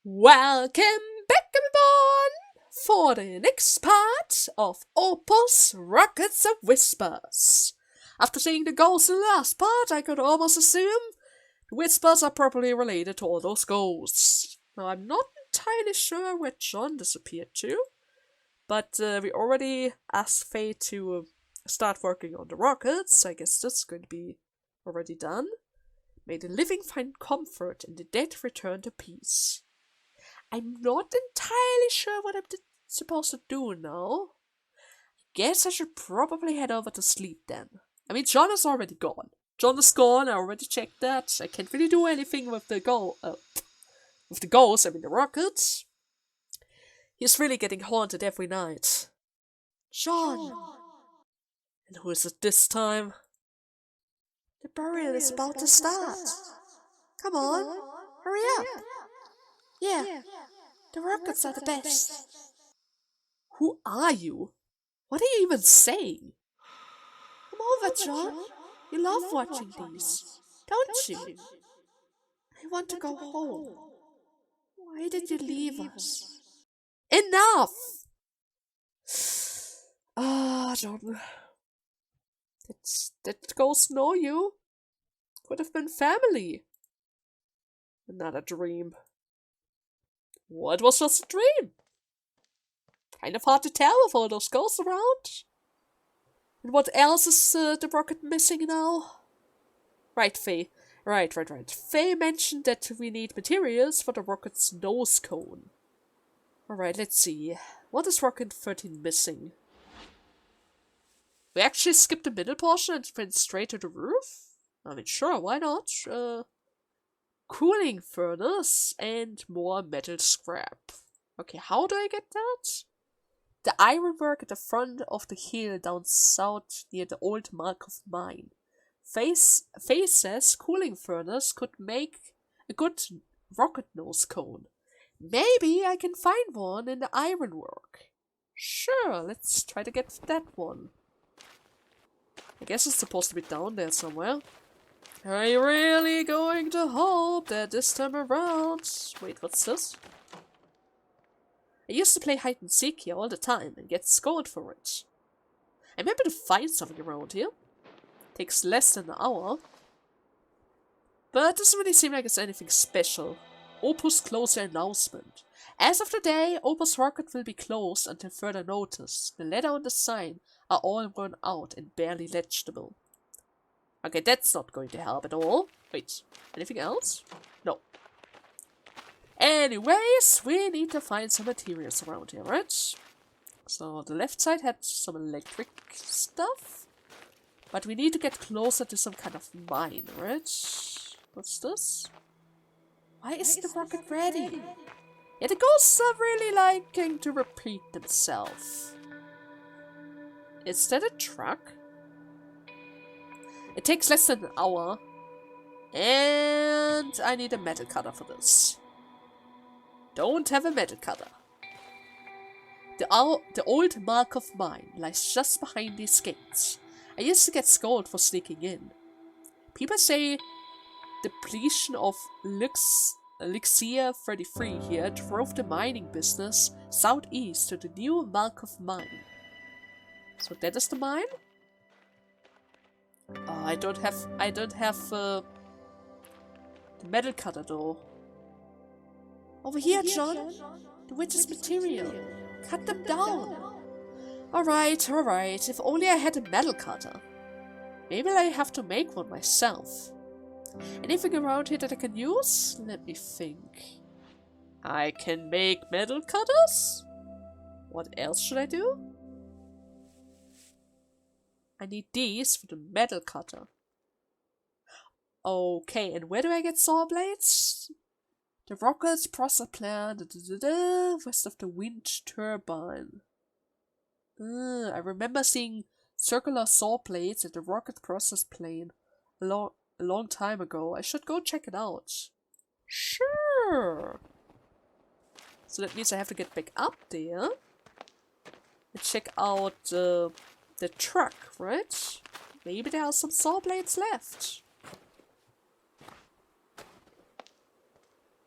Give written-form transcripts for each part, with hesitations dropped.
Welcome back, everyone, for the next part of OPUS Rockets of Whispers. After seeing the ghosts in the last part, I could almost assume the whispers are probably related to all those ghosts. Now, I'm not entirely sure where John disappeared to, but we already asked Faye to start working on the rockets. I guess that's going to be already done. May the living find comfort and the dead return to peace. I'm not entirely sure what I'm supposed to do now. I guess I should probably head over to sleep then. I mean, John is already gone. John is gone, I already checked that. I can't really do anything with the ghosts, I mean the rockets. He's really getting haunted every night. John! And who is it this time? The burial is about to start. Come on, hurry up. Yeah, the rockets are the best. Who are you? What are you even saying? Come over, John. You love watching these, don't you? I want to go home. Why did you leave us? Enough! John. Did ghosts know you? Could have been family. Another dream. What was just a dream? Kind of hard to tell with all those ghosts around. And what else is the rocket missing now? Right, Faye. Right. Faye mentioned that we need materials for the rocket's nose cone. Alright, let's see. What is Rocket 13 missing? We actually skipped the middle portion and went straight to the roof? I mean, sure, why not? Cooling furnace and more metal scrap. Okay, how do I get that? The ironwork at the front of the hill down south near the old Markov mine. Faye says cooling furnace could make a good rocket nose cone. Maybe I can find one in the ironwork. Sure, let's try to get that one. I guess it's supposed to be down there somewhere. Are you really going to hope that this time around... Wait, what's this? I used to play hide and seek here all the time and get scolded for it. I remember to find something around here. Takes less than an hour. But it doesn't really seem like it's anything special. Opus closure announcement. As of today, Opus Rocket will be closed until further notice. The letter and the sign are all worn out and barely legible. Okay, that's not going to help at all. Wait, anything else? No. Anyways, we need to find some materials around here, right? So the left side had some electric stuff. But we need to get closer to some kind of mine, right? What's this? Why isn't the rocket ready? Yeah, the ghosts are really liking to repeat themselves. Is that a truck? It takes less than an hour. And I need a metal cutter for this. Don't have a metal cutter. The old Markov mine lies just behind these gates. I used to get scolded for sneaking in. People say depletion of Elixir 33 here drove the mining business southeast to the new Markov mine. So that is the mine? Oh, I don't have the metal cutter though. Over here, John. The witch's material. Cut them down. Alright. If only I had a metal cutter. Maybe I have to make one myself. Anything around here that I can use? Let me think. I can make metal cutters? What else should I do? I need these for the metal cutter. Okay, and where do I get saw blades? The rocket's process plant, west of the wind turbine. I remember seeing circular saw blades at the rocket process plane a long time ago. I should go check it out. Sure. So that means I have to get back up there and check out the truck, right? Maybe there are some saw blades left.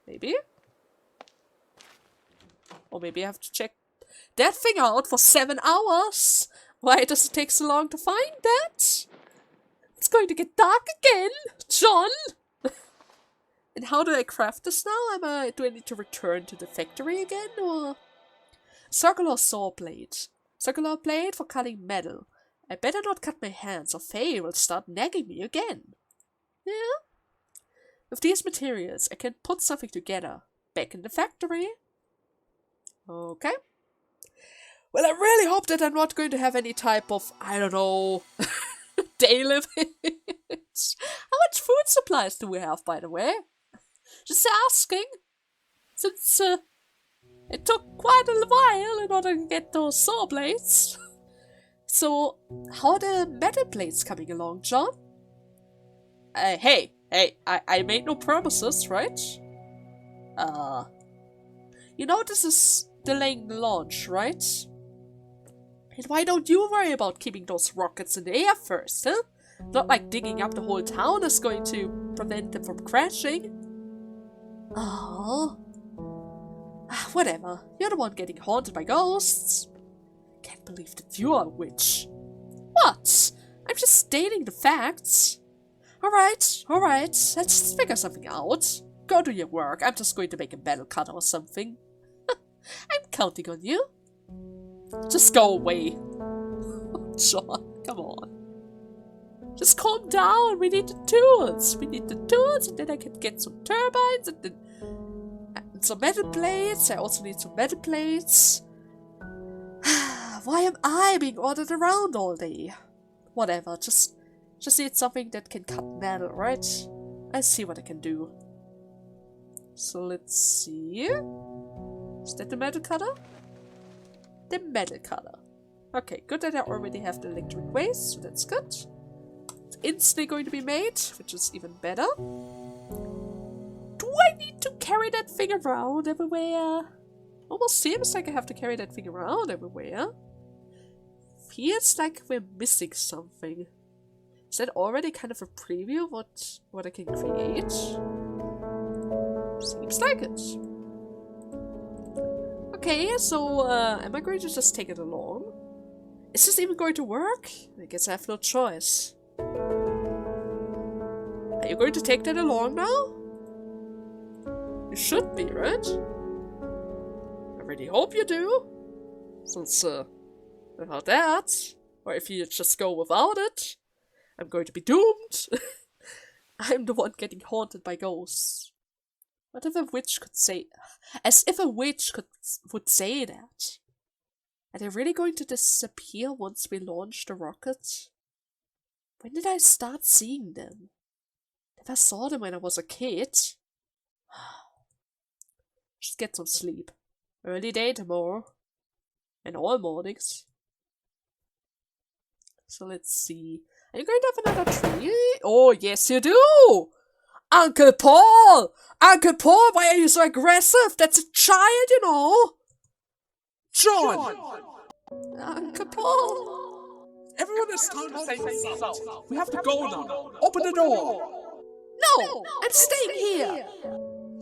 Maybe? Or maybe I have to check that thing out for 7 hours. Why does it take so long to find that? It's going to get dark again, John! And how do I craft this now? Do I need to return to the factory again, or...? Circular saw blade. Circular blade for cutting metal. I better not cut my hands, or Faye will start nagging me again. Yeah? With these materials, I can put something together. Back in the factory. Okay. Well, I really hope that I'm not going to have any type of, I don't know, day limit. How much food supplies do we have, by the way? Just asking. Since it took quite a while in order to get those saw blades. So, how are the metal blades coming along, John? Hey, I made no promises, right? You know this is delaying the launch, right? And why don't you worry about keeping those rockets in the air first, huh? Not like digging up the whole town is going to prevent them from crashing. Oh. Whatever. You're the one getting haunted by ghosts. Can't believe that you are a witch. What? I'm just stating the facts. Alright. Let's figure something out. Go do your work. I'm just going to make a metal cutter or something. I'm counting on you. Just go away. John, come on. Just calm down. We need the tools. And then I can get some turbines and then some metal plates. I also need some metal plates. Why am I being ordered around all day? Whatever, just need something that can cut metal, right? I'll see what I can do. So let's see. Is that the metal cutter? The metal cutter. Okay, good that I already have the electric waste, so that's good. It's instantly going to be made, which is even better. Do I need to carry that thing around everywhere? Almost seems like I have to carry that thing around everywhere. Feels like we're missing something. Is that already kind of a preview of what I can create? Seems like it. Okay, so am I going to just take it along? Is this even going to work? I guess I have no choice. Are you going to take that along now? You should be, right? I really hope you do. Since, without that, or if you just go without it, I'm going to be doomed. I'm the one getting haunted by ghosts. What if a witch could say... As if a witch would say that. Are they really going to disappear once we launch the rocket? When did I start seeing them? Never saw them when I was a kid. Just get some sleep. Early day tomorrow. And all mornings. So let's see. Are you going to have another tree? Oh, yes you do! Uncle Paul! Uncle Paul, why are you so aggressive? That's a child, you know! John! Uncle Paul! Everyone is time to say something. We have to go now. Open the door. No! I'm staying here!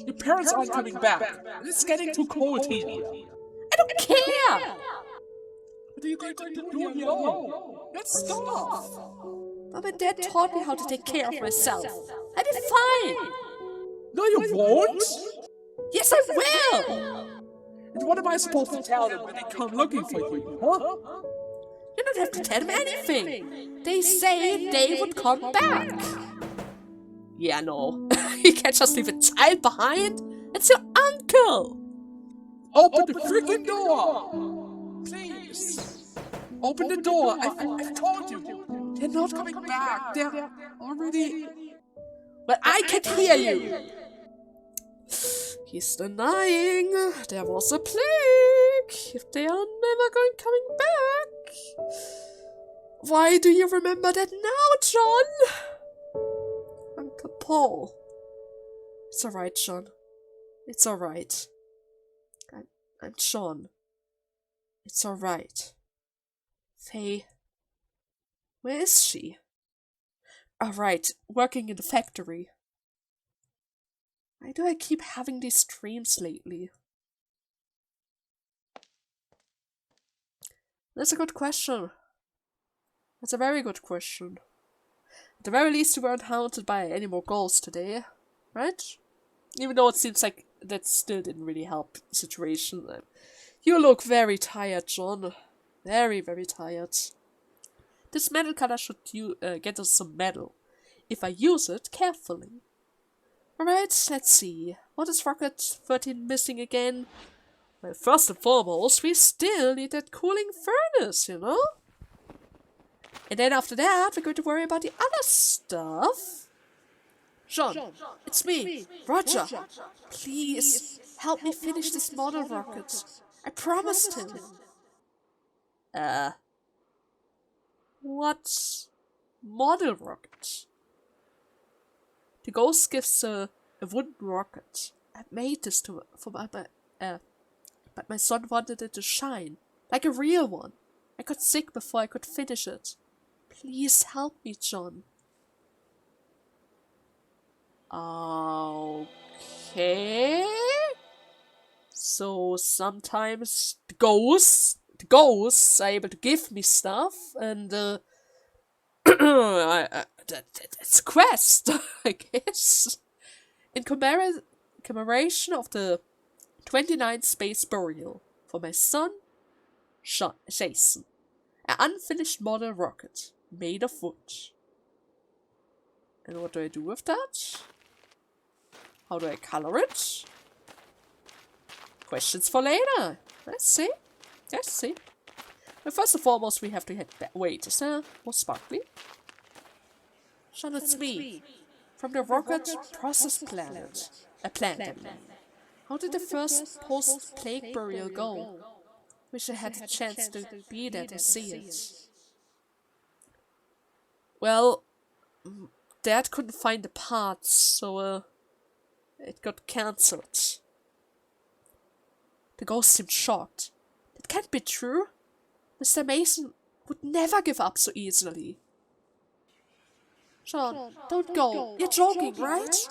Your parents aren't coming back. It's getting too cold here. I don't care! What are you going to do here alone? Let's stop. Mom and Dad taught me how to take care of myself. I'll be fine! No, you won't. Yes, I will! And what am I supposed to tell them when they come looking for you, huh? You don't have to tell them anything. They say they would come back. Yeah, no. You can't just leave a child behind. It's your uncle. Open the freaking door. Please. Open the door. I've told you. They're not coming back. They're already... But I can hear you. He's denying there was a plague. If they are never coming back. Why do you remember that now, John? Uncle Paul. It's alright, John. It's alright. I'm John. It's alright. Faye. Where is she? Alright, working in the factory. Why do I keep having these dreams lately? That's a good question. That's a very good question. At the very least, we weren't haunted by any more ghosts today, right? Even though it seems like that still didn't really help the situation. You look very tired, John. Very, very tired. This metal cutter should get us some metal, if I use it carefully. Alright, let's see. What is Rocket 13 missing again? Well, first and foremost, we still need that cooling furnace, you know? And then after that, we're going to worry about the other stuff. John, it's me, Roger. Please, help me finish this model rocket. I promised him. What model rocket? The ghost gives a wooden rocket. I made this but my son wanted it to shine, like a real one. I got sick before I could finish it. Please help me, John. Okay. So sometimes the ghosts are able to give me stuff, and that's a quest, I guess. In commemoration of the 29th space burial for my son, Jason, an unfinished model rocket made of wood. And what do I do with that? How do I color it? Questions for later. Let's see. But first and foremost, we have to head back. Wait, is there more sparkly? Sean, it's me. From the rocket process planet. A planet. How did the first post-plague burial go? Wish I had a chance to be there to see it. Well, Dad couldn't find the parts, so it got cancelled. The ghost seemed shocked. That can't be true. Mr. Mason would never give up so easily. Sean, don't go. You're joking, right?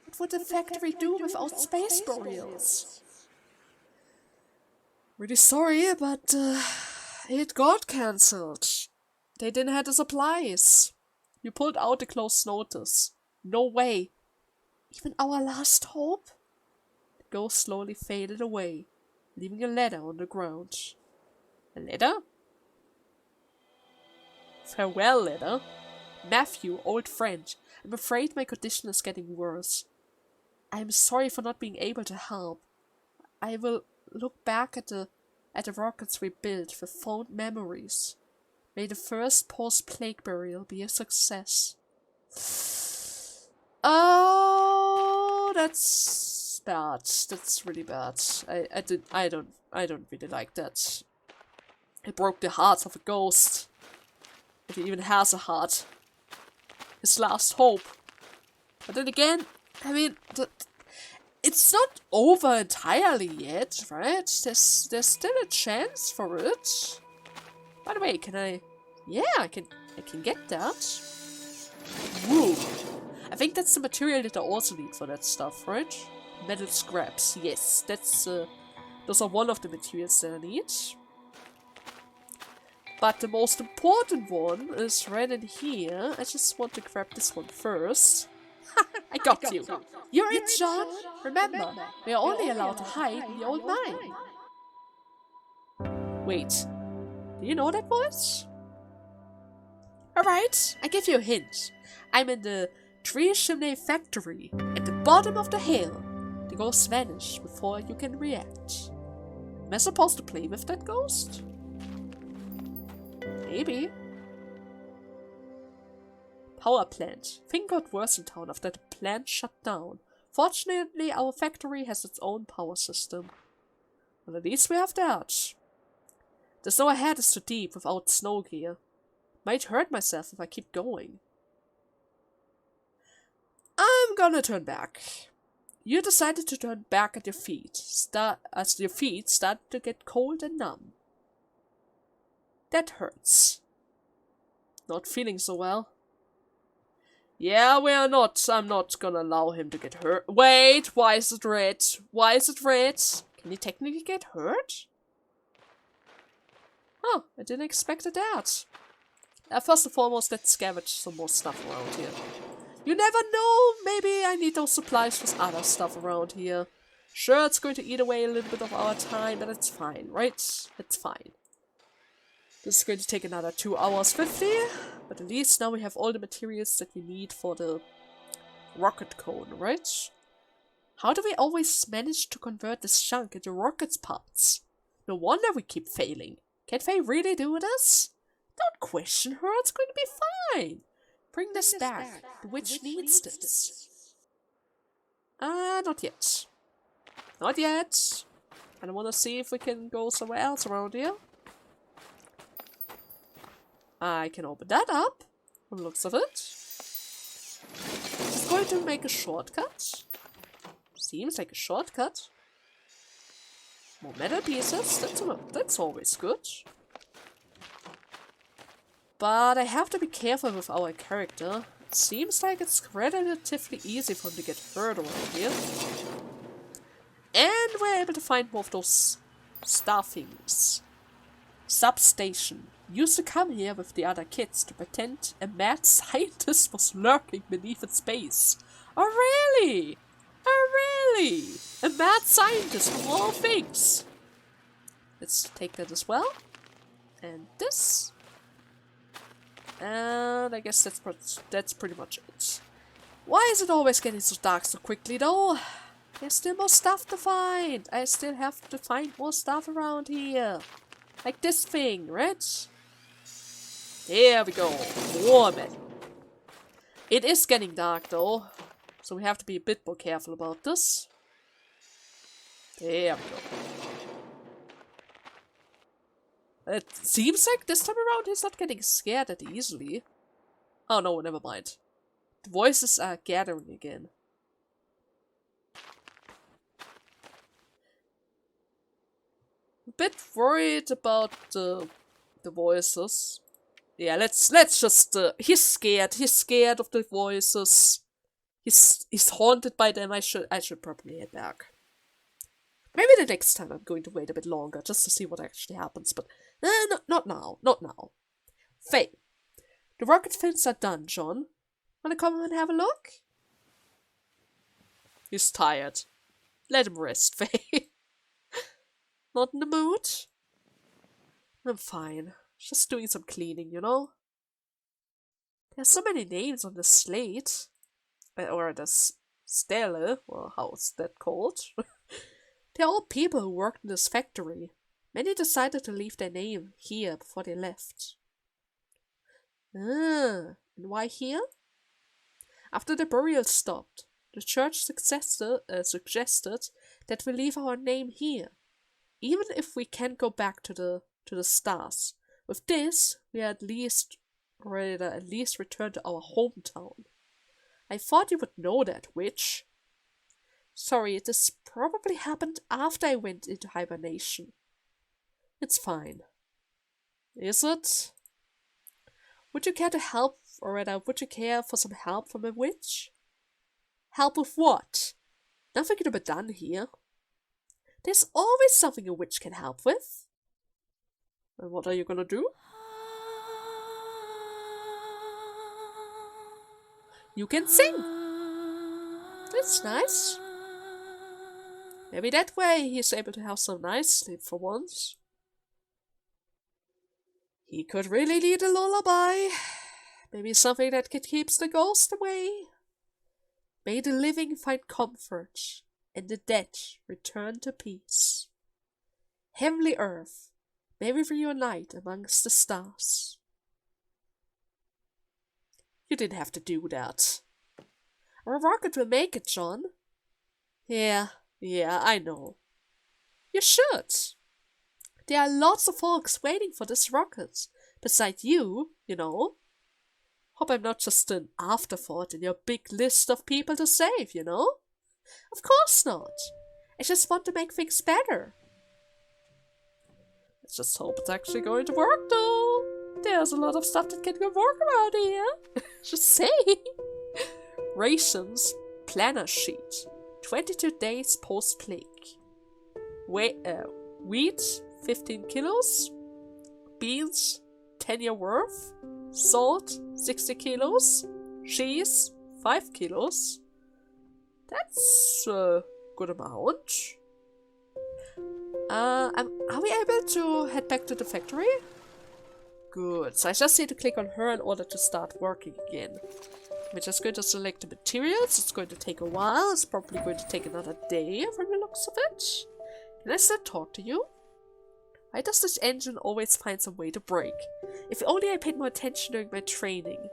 What would the factory do without space burials? Really sorry, but it got cancelled. They didn't have the supplies. You pulled out the close notice. No way. Even our last hope? The ghost slowly faded away, leaving a letter on the ground. A letter? Farewell letter. Matthew, old friend, I'm afraid my condition is getting worse. I am sorry for not being able to help. I will look back at the rockets we built with fond memories. May the first post-plague burial be a success. Oh, that's bad. That's really bad. I don't really like that. It broke the heart of a ghost. If he even has a heart. His last hope. But then again, I mean, it's not over entirely yet, right? There's still a chance for it. By the way, can I? Yeah, I can get that. Woo! I think that's the material that I also need for that stuff, right? Metal scraps. Yes, that's those are one of the materials that I need. But the most important one is right in here. I just want to grab this one first. I got you. You're it, John. Remember, we are only allowed to hide in the old mine. Wait, do you know that voice? Alright, I give you a hint. I'm in the Tree Chimney Factory, at the bottom of the hill. The ghosts vanish before you can react. Am I supposed to play with that ghost? Maybe. Power plant. Thing got worse in town after the plant shut down. Fortunately, our factory has its own power system. Well, at least we have that. The snow ahead is too deep without snow gear. Might hurt myself if I keep going. I'm gonna turn back. You decided to turn back at your feet, as your feet start to get cold and numb. That hurts. Not feeling so well. Yeah, I'm not gonna allow him to get hurt. Wait, why is it red? Why is it red? Can he technically get hurt? Oh, I didn't expect that. First and foremost, let's scavenge some more stuff around here. You never know, maybe I need those supplies for other stuff around here. Sure, it's going to eat away a little bit of our time, but it's fine, right? It's fine. This is going to take another 2 hours 50, but at least now we have all the materials that we need for the rocket cone, right? How do we always manage to convert this junk into rocket parts? No wonder we keep failing. Can't they really do this? Don't question her, it's going to be fine. Bring this back. The witch needs this. Not yet. Not yet. I want to see if we can go somewhere else around here. I can open that up, from the looks of it. It's going to make a shortcut. Seems like a shortcut. More metal pieces, that's always good. But I have to be careful with our character. It seems like it's relatively easy for him to get hurt around here. And we're able to find more of those star things. Substation. Used to come here with the other kids to pretend a mad scientist was lurking beneath its base. Oh really? Oh really? A mad scientist of all things. Let's take that as well. And this. And I guess that's pretty much it. Why is it always getting so dark so quickly though? There's still more stuff to find. I still have to find more stuff around here. Like this thing, right? There we go. More metal. It is getting dark though, so we have to be a bit more careful about this. There we go. It seems like this time around he's not getting scared that easily. Oh no, never mind. The voices are gathering again. A bit worried about the voices. Yeah, let's just he's scared of the voices. He's haunted by them. I should probably head back. Maybe the next time I'm going to wait a bit longer just to see what actually happens, but not now. Faye, the rocket fins are done, John. Wanna come and have a look? He's tired. Let him rest, Faye. Not in the mood? I'm fine. Just doing some cleaning, you know? There's so many names on the slate. Or the stele, or how's that called? They're all people who worked in this factory. Many decided to leave their name here before they left. And why here? After the burial stopped, the church suggested that we leave our name here, even if we can't go back to the stars. With this, we at least return to our hometown. I thought you would know that, witch. Sorry, this probably happened after I went into hibernation. It's fine. Is it? Would you care to help, or rather, would you care for some help from a witch? Help with what? Nothing can be done here. There's always something a witch can help with. And what are you gonna do? You can sing. That's nice. Maybe that way he's able to have some nice sleep for once. He could really need a lullaby. Maybe something that keeps the ghost away. May the living find comfort, and the dead return to peace. Heavenly earth, may we reunite amongst the stars. You didn't have to do that. Our rocket will make it, John. Yeah, I know. You should. There are lots of folks waiting for this rocket. Besides you know. Hope I'm not just an afterthought in your big list of people to save, you know? Of course not. I just want to make things better. Let's just hope it's actually going to work, though. There's a lot of stuff that can go wrong around here. Just say. Rations planner sheet. 22 days post-plague. Wheat, 15 kilos. beans, 10-year worth. Salt, 60 kilos. Cheese, 5 kilos. That's a good amount. Are we able to head back to the factory? Good. So I just need to click on her in order to start working again. We're just going to select the materials. It's going to take a while. It's probably going to take another day from the looks of it. Can I still talk to you? Why does this engine always find some way to break? If only I paid more attention during my training.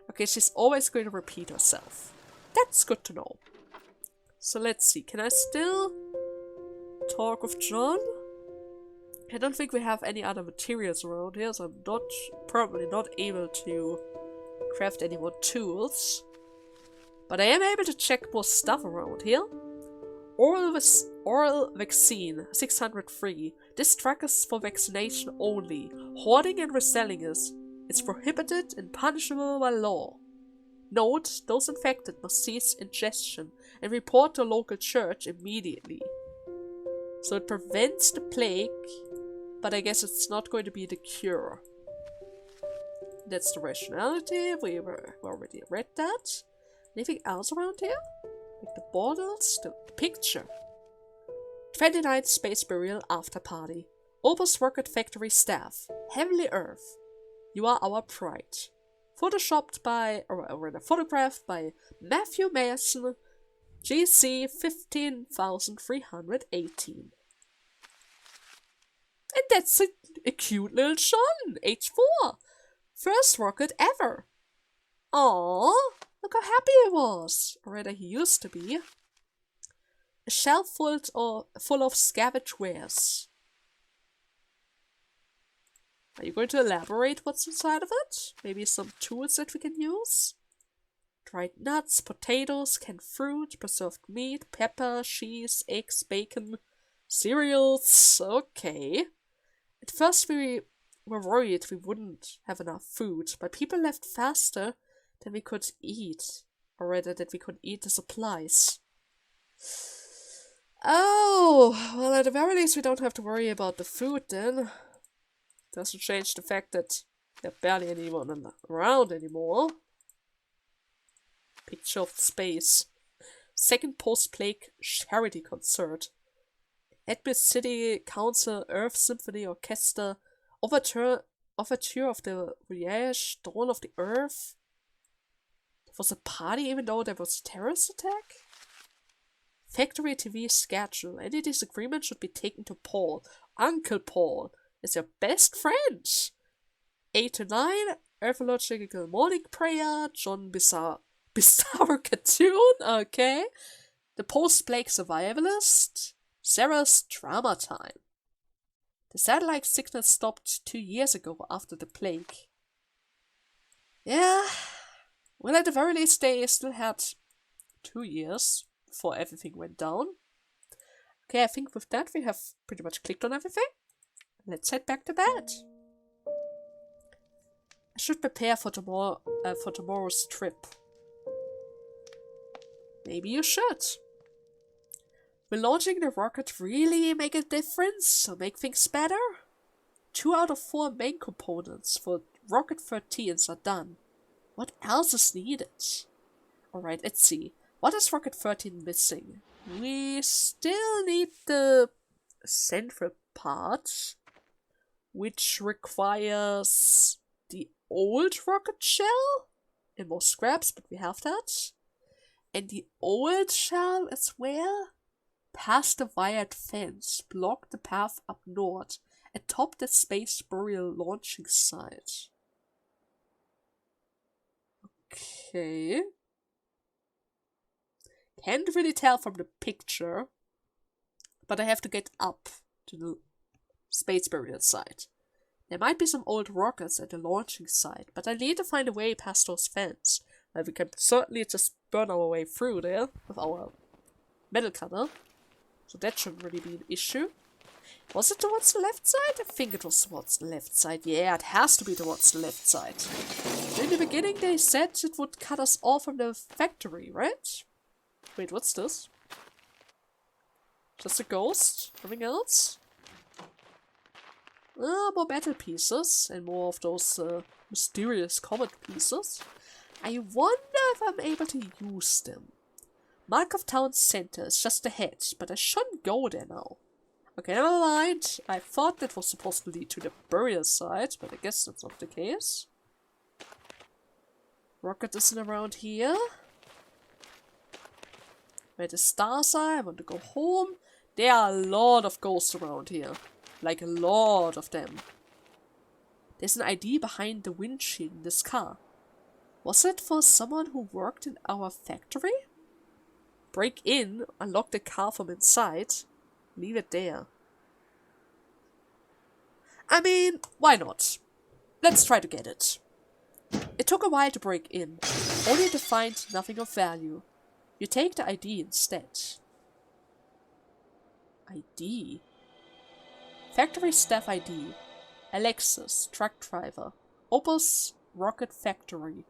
Okay, she's always going to repeat herself. That's good to know. So let's see. Can I still talk with John? I don't think we have any other materials around here, so I'm probably not able to craft any more tools. But I am able to check more stuff around here. Oral vaccine, 603. This drug is for vaccination only. Hoarding and reselling is prohibited and punishable by law. Note, those infected must cease ingestion and report to a local church immediately. So it prevents the plague, but I guess it's not going to be the cure. That's the rationality. We already read that. Anything else around here? Like the bottles, the picture. 29th Space Burial After Party. Opus Rocket Factory staff. Heavenly Earth. You are our pride. Photographed by Matthew Mason, GC 15318. And that's a cute little John, age 4. First rocket ever. Aww, look how happy he was. Or rather, he used to be. A shelf full of scavenged wares. Are you going to elaborate what's inside of it? Maybe some tools that we can use? Dried nuts, potatoes, canned fruit, preserved meat, pepper, cheese, eggs, bacon, cereals. Okay. At first we were worried we wouldn't have enough food, but people left faster than we could eat. Or rather, that we could eat the supplies. Oh, well, at the very least we don't have to worry about the food then. Doesn't change the fact that there's barely anyone around anymore. Picture of space. Second post-plague charity concert. Edmund City Council Earth Symphony Orchestra. Overture of the Voyage, Dawn of the Earth. There was a party even though there was a terrorist attack? Factory TV schedule. Any disagreement should be taken to Paul. Uncle Paul is your best friend. 8 to 9, Earthological Morning Prayer, John Bizarre Cartoon, okay. The Post-Plague Survivalist, Sarah's Drama Time. The satellite signal stopped 2 years ago after the plague. Yeah, well, at the very least they still had 2 years before everything went down. Okay, I think with that we have pretty much clicked on everything. Let's head back to bed. I should prepare for tomorrow's trip. Maybe you should. Will launching the rocket really make a difference or make things better? 2 out of 4 main components for Rocket 13s are done. What else is needed? Alright, let's see. What is Rocket 13 missing? We still need the central part, which requires the old rocket shell and more scraps, but we have that. And the old shell as well, past the wired fence, block the path up north, atop the space burial launching site. Okay. Can't really tell from the picture, but I have to get up to the space burial site. There might be some old rockets at the launching site, but I need to find a way past those fence. We can certainly just burn our way through there with our metal cutter. So that shouldn't really be an issue. Was it towards the left side? I think it was towards the left side. Yeah, it has to be towards the left side. In the beginning they said it would cut us off from the factory, right? Wait, what's this? Just a ghost? Nothing else? More metal pieces and more of those mysterious comet pieces. I wonder if I'm able to use them. Mark of Town Center is just ahead, but I shouldn't go there now. Okay, never mind. I thought that was supposed to lead to the burial site, but I guess that's not the case. Rocket isn't around here. Where the stars are, I want to go home. There are a lot of ghosts around here. Like a lot of them. There's an ID behind the windshield in this car. Was it for someone who worked in our factory? Break in, unlock the car from inside, leave it there. I mean, why not? Let's try to get it. It took a while to break in, only to find nothing of value. You take the ID instead. ID? Factory staff ID. Alexis, truck driver. OPUS, rocket factory.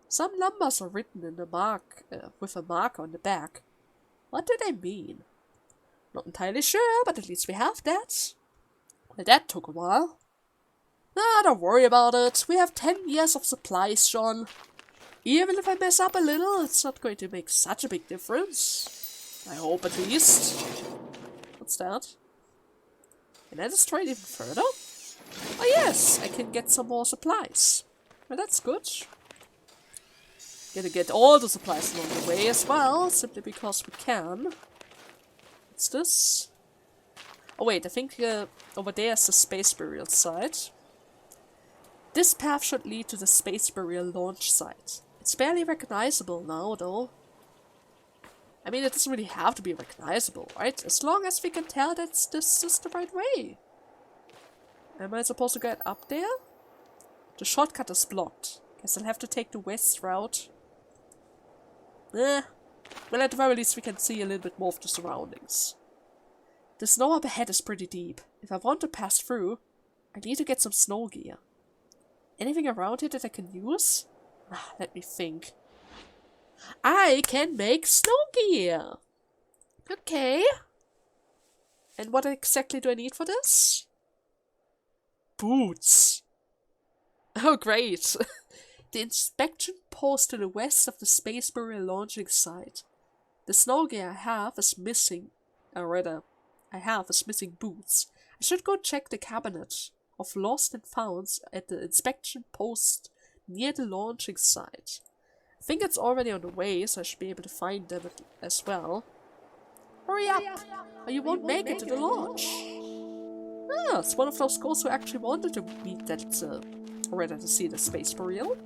Some numbers are written in the mark, with a mark on the back. What do they mean? Not entirely sure, but at least we have that. Well, that took a while. Don't worry about it. We have 10 years of supplies, John. Even if I mess up a little, it's not going to make such a big difference. I hope at least. What's that? Can I destroy it even further? Oh yes, I can get some more supplies. Well, that's good. Gonna get all the supplies along the way as well, simply because we can. What's this? Oh wait, I think over there is the space burial site. This path should lead to the space burial launch site. It's barely recognizable now, though. I mean, it doesn't really have to be recognizable, right? As long as we can tell that this is the right way. Am I supposed to get up there? The shortcut is blocked. Guess I'll have to take the west route. Well, at the very least we can see a little bit more of the surroundings. The snow up ahead is pretty deep. If I want to pass through, I need to get some snow gear. Anything around here that I can use? Let me think. I can make snow gear! Okay. And what exactly do I need for this? Boots! Oh, great! The inspection post to the west of the space burial launching site. The snow gear I have is missing. Or rather, I have is missing boots. I should go check the cabinet of lost and founds at the inspection post near the launching site. I think it's already on the way, so I should be able to find them as well. Hurry up, or you won't make it to the launch. Ah, it's one of those ghosts who actually wanted to meet that, or rather to see the space burial.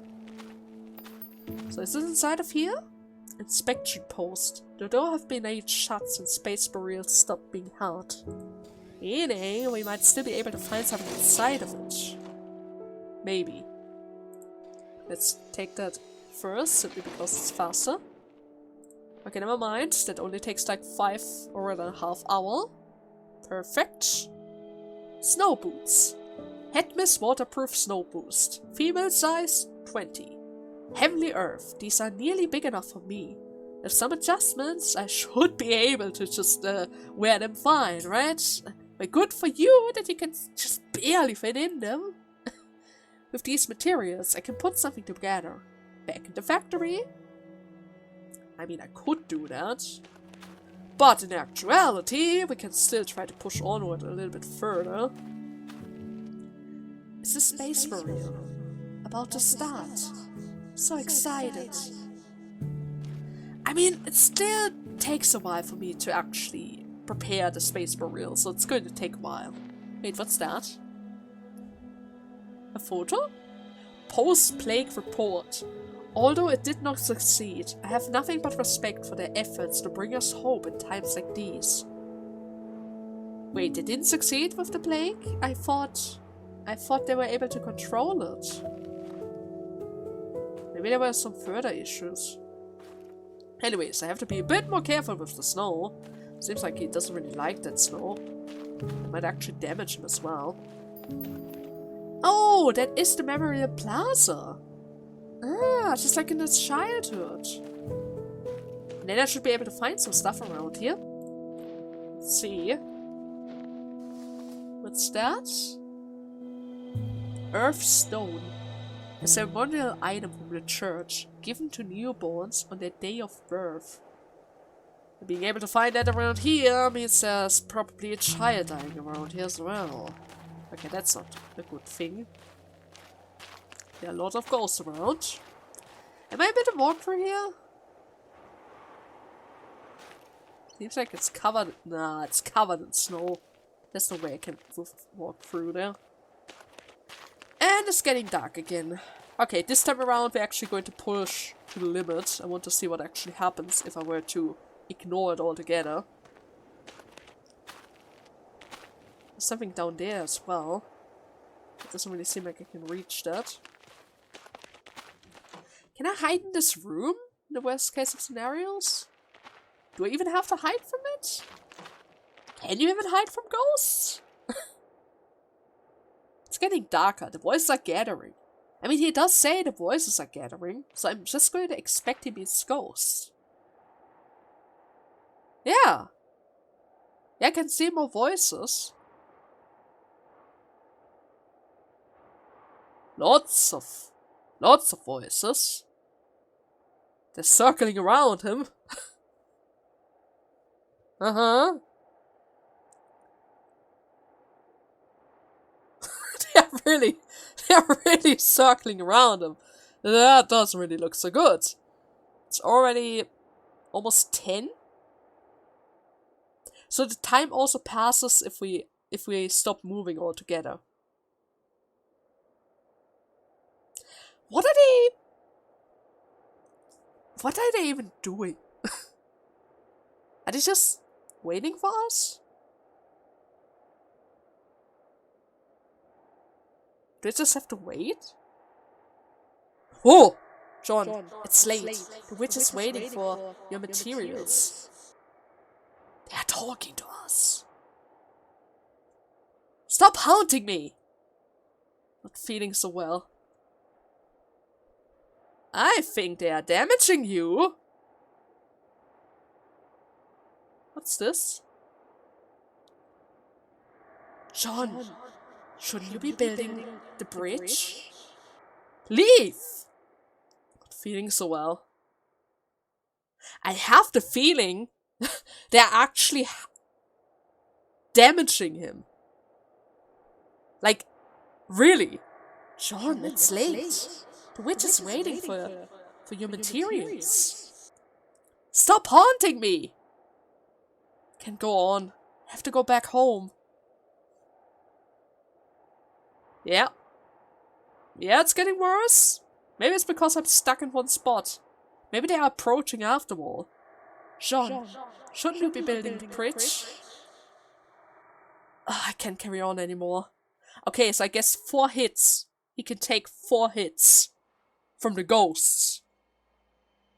So is this inside of here? Inspection post. The door have been laid shut since space burial stopped being held. Meaning, we might still be able to find something inside of it. Maybe. Let's take that first, simply because it's faster. Okay, never mind. That only takes like 5 or rather half hour. Perfect. Snow boots. Headmiss waterproof snow boost. Female size 20. Heavenly Earth. These are nearly big enough for me. With some adjustments, I should be able to just wear them fine, right? But good for you that you can just barely fit in them. With these materials, I can put something together. Back in the factory. I mean, I could do that. But in actuality, we can still try to push onward a little bit further. It's a space burial. About to start. So excited. I mean, it still takes a while for me to actually prepare the space burial, so it's going to take a while. Wait, what's that? A photo? Post-plague report. Although it did not succeed, I have nothing but respect for their efforts to bring us hope in times like these. Wait, they didn't succeed with the plague? I thought they were able to control it. Maybe there were some further issues. Anyways, I have to be a bit more careful with the snow. Seems like he doesn't really like that snow. It might actually damage him as well. Oh, that is the Memorial Plaza. Ah, just like in his childhood. And then I should be able to find some stuff around here. Let's see. What's that? Earth Stone. A ceremonial item from the church, given to newborns on their day of birth. Being able to find that around here means there's probably a child dying around here as well. Okay, that's not a good thing. There are a lot of ghosts around. Am I able to walk through here? Seems like it's covered. Nah, it's covered in snow. There's no way I can walk through there. And it's getting dark again. Okay, this time around we're actually going to push to the limit. I want to see what actually happens if I were to ignore it altogether. There's something down there as well. It doesn't really seem like I can reach that. Can I hide in this room? In the worst case of scenarios? Do I even have to hide from it? Can you even hide from ghosts? It's getting darker. The voices are gathering. I mean, he does say the voices are gathering, so I'm just going to expect him as ghosts. Yeah. Yeah, I can see more voices. Lots of voices. They're circling around him. Uh-huh. They're really circling around him. That doesn't really look so good. It's already almost 10. So the time also passes if we stop moving altogether. What are they even doing? Are they just waiting for us? Do I just have to wait? Oh! John, it's late. The witch is waiting for your materials. They are talking to us. Stop haunting me! Not feeling so well. I think they are damaging you. What's this? John, shouldn't you be building the bridge? Leave! Not feeling so well. I have the feeling they're actually damaging him. Like, really? John, it's late. The witch is waiting for your materials. Stop haunting me! Can't go on. I have to go back home. Yeah. Yeah, it's getting worse. Maybe it's because I'm stuck in one spot. Maybe they are approaching after all. Jean, shouldn't you be building the bridge? Oh, I can't carry on anymore. Okay, so I guess 4 hits. He can take 4 hits from the ghosts.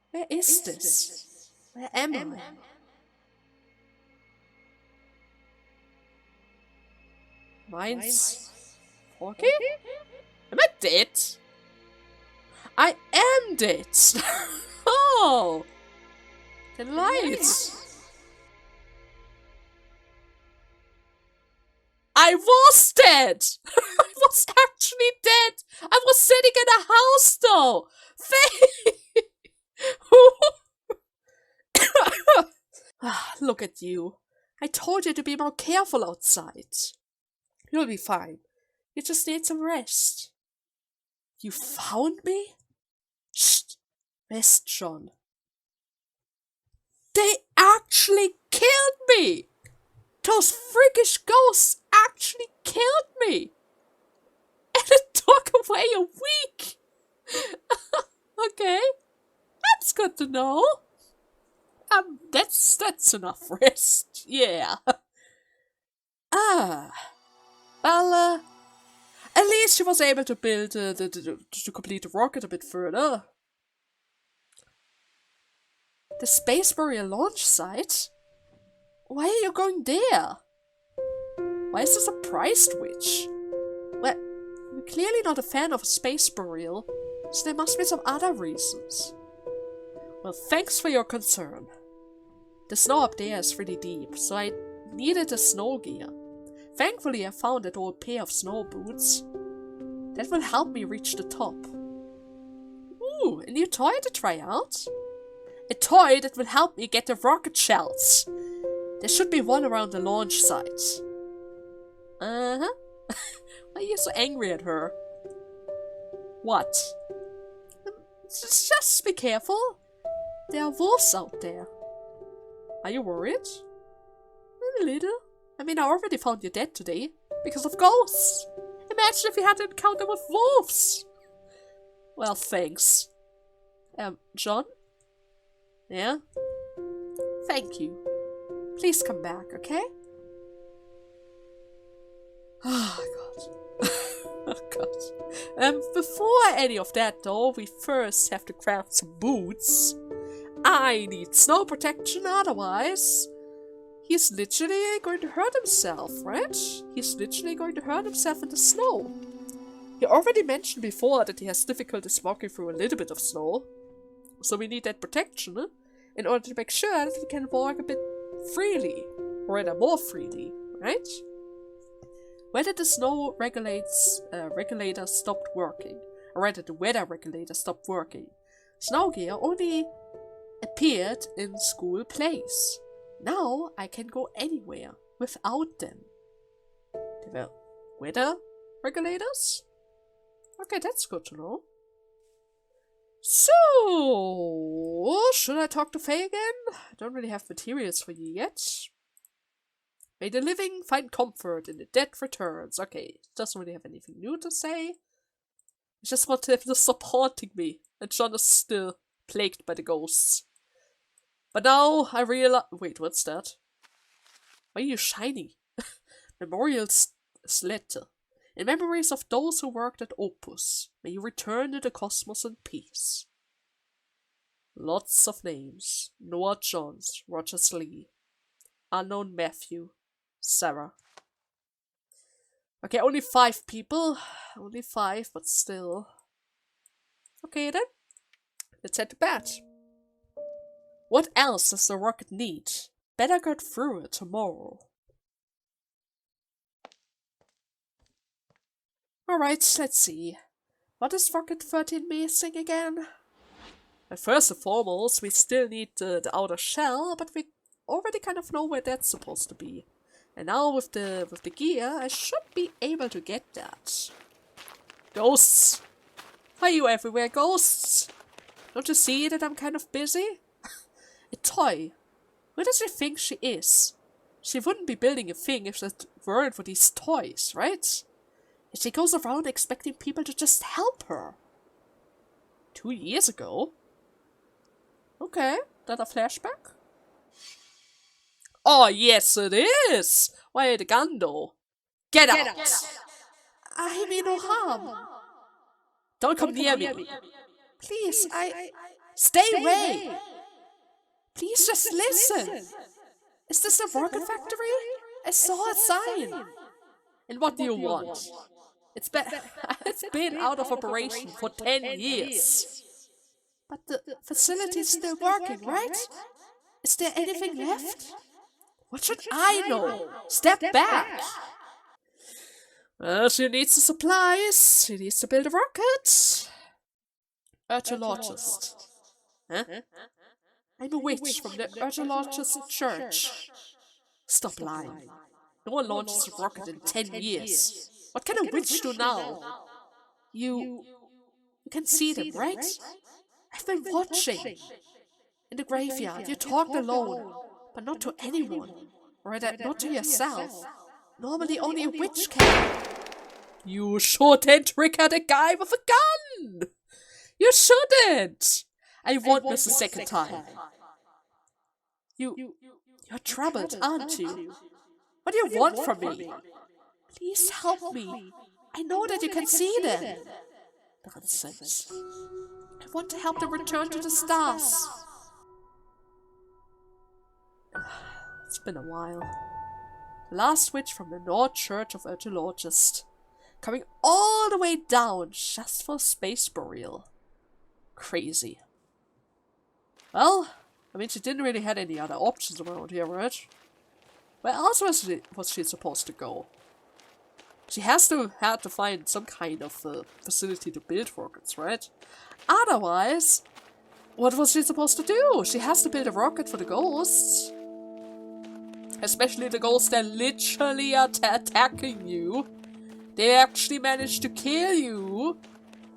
Where is this? Where am I? Mine's 40? Am I dead? I am dead! Oh! The lights! I was dead! I was actually dead! I was sitting in a house though! Look at you. I told you to be more careful outside. You'll be fine. You just need some rest. You found me? Shh! Rest, John. They actually killed me! Those freakish ghosts actually killed me! And it took away a week! Okay. That's good to know. That's enough rest. Yeah. Well, at least she was able to build to complete the rocket a bit further. The Space Burial launch site? Why are you going there? Why is this a priced witch? Well, you're clearly not a fan of a Space Burial, so there must be some other reasons. Well, thanks for your concern. The snow up there is really deep, so I needed the snow gear. Thankfully, I found that old pair of snow boots. That will help me reach the top. Ooh, a new toy to try out. A toy that will help me get the rocket shells. There should be one around the launch site. Uh-huh. Why are you so angry at her? What? Just be careful. There are wolves out there. Are you worried? A little. I mean, I already found you dead today. Because of ghosts. Imagine if you had an encounter with wolves. Well, thanks. John? Yeah? Thank you. Please come back, okay? Oh, God. Oh, God. Before any of that, though, we first have to craft some boots. I need snow protection, otherwise... He's literally going to hurt himself, right? He's literally going to hurt himself in the snow. He already mentioned before that he has difficulties walking through a little bit of snow. So we need that protection in order to make sure that he can walk a bit freely. Or rather, more freely, right? When did the snow regulator stopped working? Or rather, the weather regulator stopped working. Snow gear only appeared in school plays. Now I can go anywhere without them. They were weather regulators? Okay, that's good to know. So, should I talk to Faye again? I don't really have materials for you yet. May the living find comfort in the dead returns. Okay, doesn't really have anything new to say. I just want him to stop haunting me. And John is still plagued by the ghosts. But now I realize... Wait, what's that? Why are you shiny? Memorial letter. In memories of those who worked at OPUS, may you return to the cosmos in peace. Lots of names. Noah Johns, Rogers Lee. Unknown Matthew. Sarah. Okay, only 5 people. Only 5, but still. Okay then. Let's head to bed. What else does the rocket need? Better get through it tomorrow. Alright, let's see. What is Rocket 13 missing again? And first and foremost, we still need the outer shell, but we already kind of know where that's supposed to be. And now with the gear, I should be able to get that. Ghosts! Why are you everywhere, ghosts? Don't you see that I'm kind of busy? A toy. Who does she think she is? She wouldn't be building a thing if it weren't for these toys, right? And she goes around expecting people to just help her. 2 years ago? Okay, that a flashback? Oh yes it is! Why the gun though? Get out! I mean no harm. Don't come near me. Please, Stay away! Please just listen! Is this a rocket factory? I saw a sign! And what do you want? It's been out of operation for 10 years. But the facility's still working, right? Is there anything left? What should I know? Step back! Well, she needs the supplies. She needs to build a rocket. Urchologist. Huh? I'm a witch from the Urchologist Church. Stop lying. No one launches a rocket in 10 years. What can a witch do now? You can see them, right? I've been watching. In the graveyard, you talked alone, but not to anyone. Or rather, not to yourself. Normally only a witch can. You shouldn't trigger the guy with a gun! You shouldn't! I won't miss a second time. You're troubled, aren't you? What do you want from me? Please help me. I know that you can see them. Nonsense. I want to help them return to the stars. It's been a while. The last witch from the North Church of Urchologist. Coming all the way down just for space burial. Crazy. Well, I mean, she didn't really have any other options around here, right? Where else was she supposed to go? She had to find some kind of facility to build rockets, right? Otherwise, what was she supposed to do? She has to build a rocket for the ghosts. Especially the ghosts that literally are attacking you. They actually managed to kill you.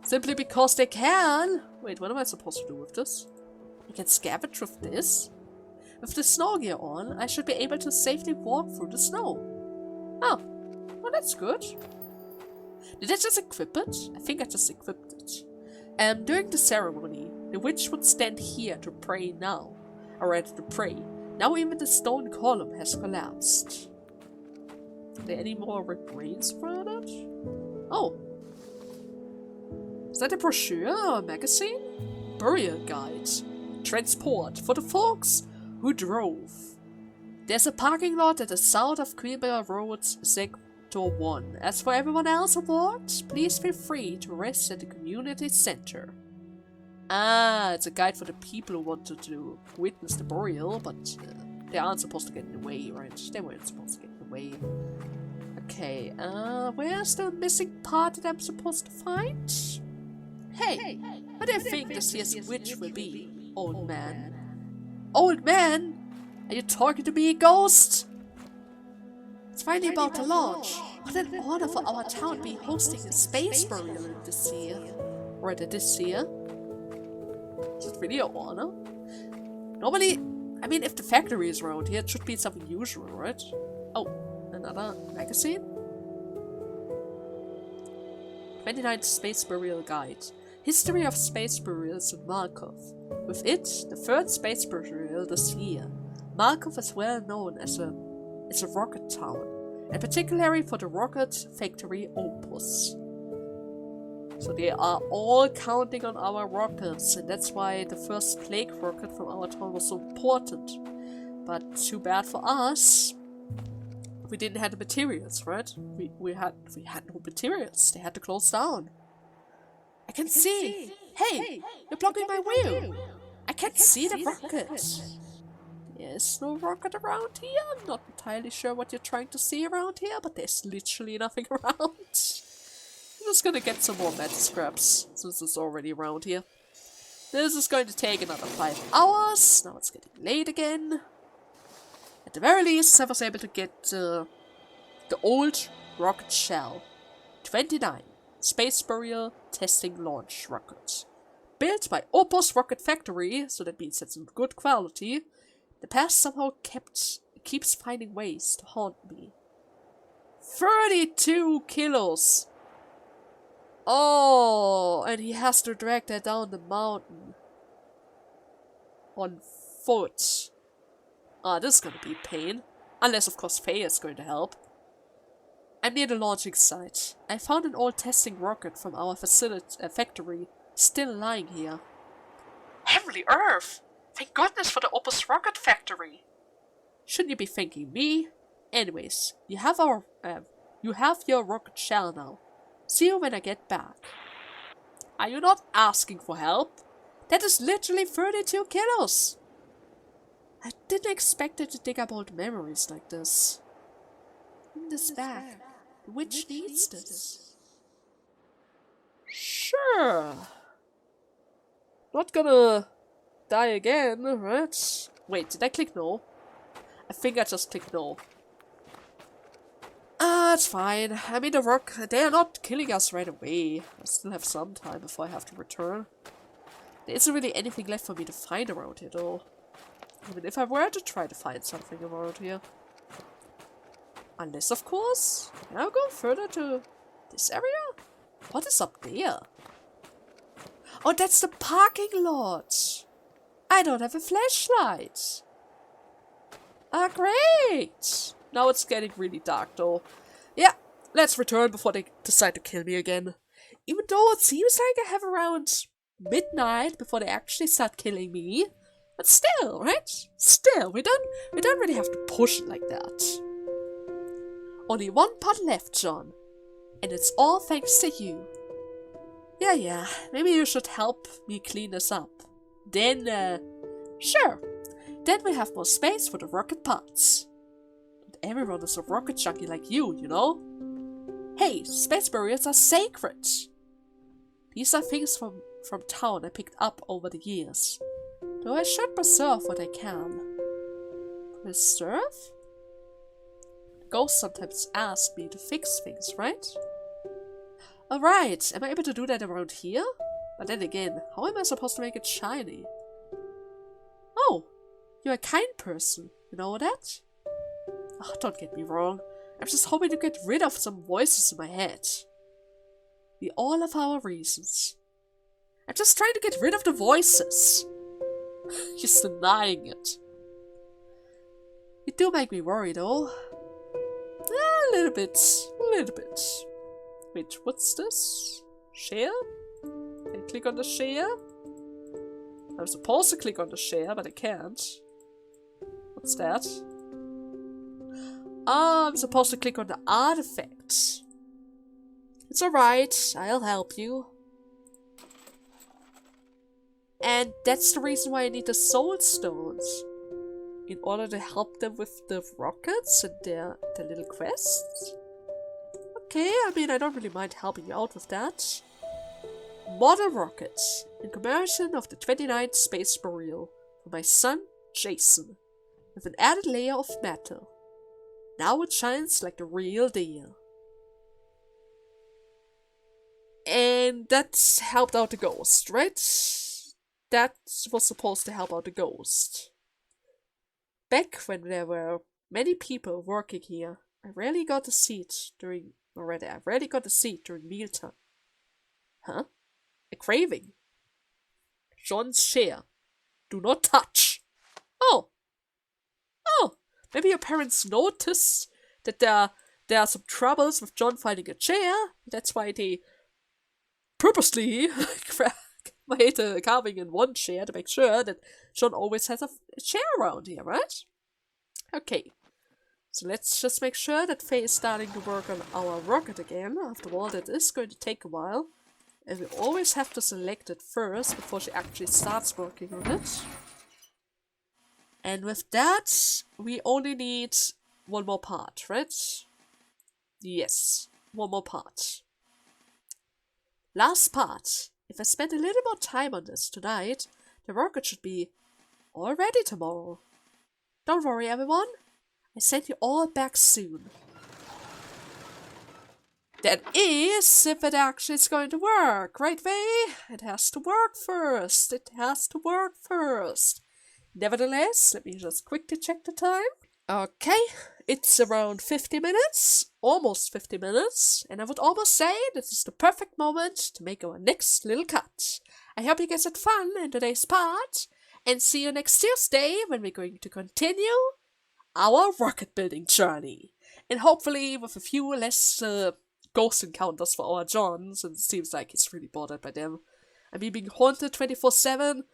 Simply because they can. Wait, what am I supposed to do with this? I can scavenge with this. With the snow gear on, I should be able to safely walk through the snow. Oh, well that's good. Did I just equip it? I think I just equipped it. During the ceremony, the witch would stand here to pray now. Or rather to pray. Now even the stone column has collapsed. Are there any more red brains for that? Oh. Is that a brochure or a magazine? Burial guide. Transport for the folks who drove. There's a parking lot at the south of Queenborough Road, Sector 1. As for everyone else aboard, please feel free to rest at the community center. Ah, it's a guide for the people who want to witness the burial, but they aren't supposed to get in the way, right? They weren't supposed to get in the way. Okay, where's the missing part that I'm supposed to find? Hey, what do you think this year's witch will be, old man? Old man? Are you talking to me, ghost? It's finally about to launch. What an honor for our town to be hosting a space burial this year. Rather, this year. Is it really an honor? Normally, I mean, if the factory is around here, it should be something usual, right? Oh, another magazine? 29th Space Burial Guide. History of Space Burials in Markov. With it, the third space burial this year. Markov is well known as a rocket town, and particularly for the rocket factory OPUS. So they are all counting on our rockets, and that's why the first plague rocket from our town was so important. But too bad for us, we didn't have the materials, right? We had no materials. They had to close down. I can see. Hey, you're blocking my view. I can't see the rocket. There's no rocket around here. I'm not entirely sure what you're trying to see around here, but there's literally nothing around. I'm just gonna get some more metal scraps, since it's already around here. This is going to take another 5 hours. Now it's getting late again. At the very least, I was able to get the old rocket shell. 29. Space Burial Testing Launch Rocket. Built by Opus Rocket Factory, so that means it's in good quality. The past somehow keeps finding ways to haunt me. 32 kilos! Oh, and he has to drag that down the mountain. On foot. Ah, this is gonna be a pain. Unless, of course, Faye is going to help. I'm near the launching site. I found an old testing rocket from our factory still lying here. Heavenly Earth! Thank goodness for the Opus Rocket Factory! Shouldn't you be thanking me? Anyways, you have your rocket shell now. See you when I get back. Are you not asking for help? That is literally 32 kilos! I didn't expect it to dig up old memories like this. In this bag, the witch needs this. Sure. Not gonna die again, right? Wait, did I click no? I think I just clicked no. Ah, it's fine. I mean, they are not killing us right away. I still have some time before I have to return. There isn't really anything left for me to find around here, though. Even if I were to try to find something around here. Unless, of course, can I go further to this area? What is up there? Oh, that's the parking lot! I don't have a flashlight! Ah, great! Now it's getting really dark, though. Yeah, let's return before they decide to kill me again. Even though it seems like I have around midnight before they actually start killing me. But still, right? Still, we don't really have to push it like that. Only one part left, John. And it's all thanks to you. Yeah, maybe you should help me clean this up. Then, sure. Then we have more space for the rocket parts. Not everyone is a rocket junkie like you know? Hey, space barriers are sacred! These are things from town I picked up over the years. Though I should preserve what I can. Preserve? Ghosts sometimes ask me to fix things, right? Alright, am I able to do that around here? But then again, how am I supposed to make it shiny? Oh, you're a kind person, you know that? Oh, don't get me wrong, I'm just hoping to get rid of some voices in my head. We all have our reasons. I'm just trying to get rid of the voices. He's denying it. You do make me worry though. A little bit. Wait, what's this? Share? Can I click on the share? I'm supposed to click on the share, but I can't. What's that? I'm supposed to click on the artifact. It's alright, I'll help you. And that's the reason why I need the soul stones. In order to help them with the rockets and their little quests. Okay, I mean, I don't really mind helping you out with that. Model rockets, in commemoration of the 29th space burial for my son, Jason, with an added layer of metal. Now it shines like the real deal. And that helped out the ghost, right? That was supposed to help out the ghost. Back when there were many people working here, I rarely got a seat during mealtime. Huh? A craving. John's share. Do not touch. Oh, maybe your parents noticed that there are some troubles with John finding a chair. That's why they purposely made a carving in one chair to make sure that John always has a chair around here, right? Okay. So let's just make sure that Faye is starting to work on our rocket again. After all, that is going to take a while. And we always have to select it first before she actually starts working on it. And with that, we only need one more part, right? Yes, one more part. Last part. If I spend a little more time on this tonight, the rocket should be all ready tomorrow. Don't worry, everyone. I send you all back soon. That is, if it actually is going to work, right, Faye? It has to work first. Nevertheless, let me just quickly check the time. Okay, it's around 50 minutes, almost 50 minutes, and I would almost say this is the perfect moment to make our next little cut. I hope you guys had fun in today's part, and see you next Tuesday when we're going to continue our rocket building journey. And hopefully with a few less ghost encounters for our John, since it seems like he's really bothered by them. I mean, being haunted 24/7,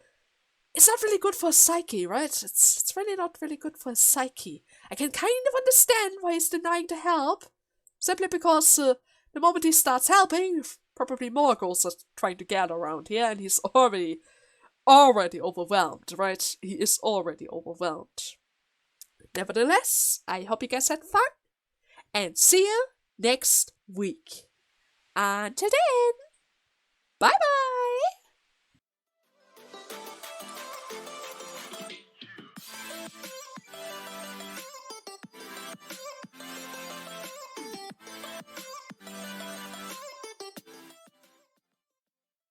it's not really good for his psyche, right? It's really not really good for his psyche. I can kind of understand why he's denying to help. Simply because the moment he starts helping, probably more ghosts are trying to gather around here, and he's already overwhelmed, right? He is already overwhelmed. Nevertheless, I hope you guys had fun, and see you next week. Until then, bye bye!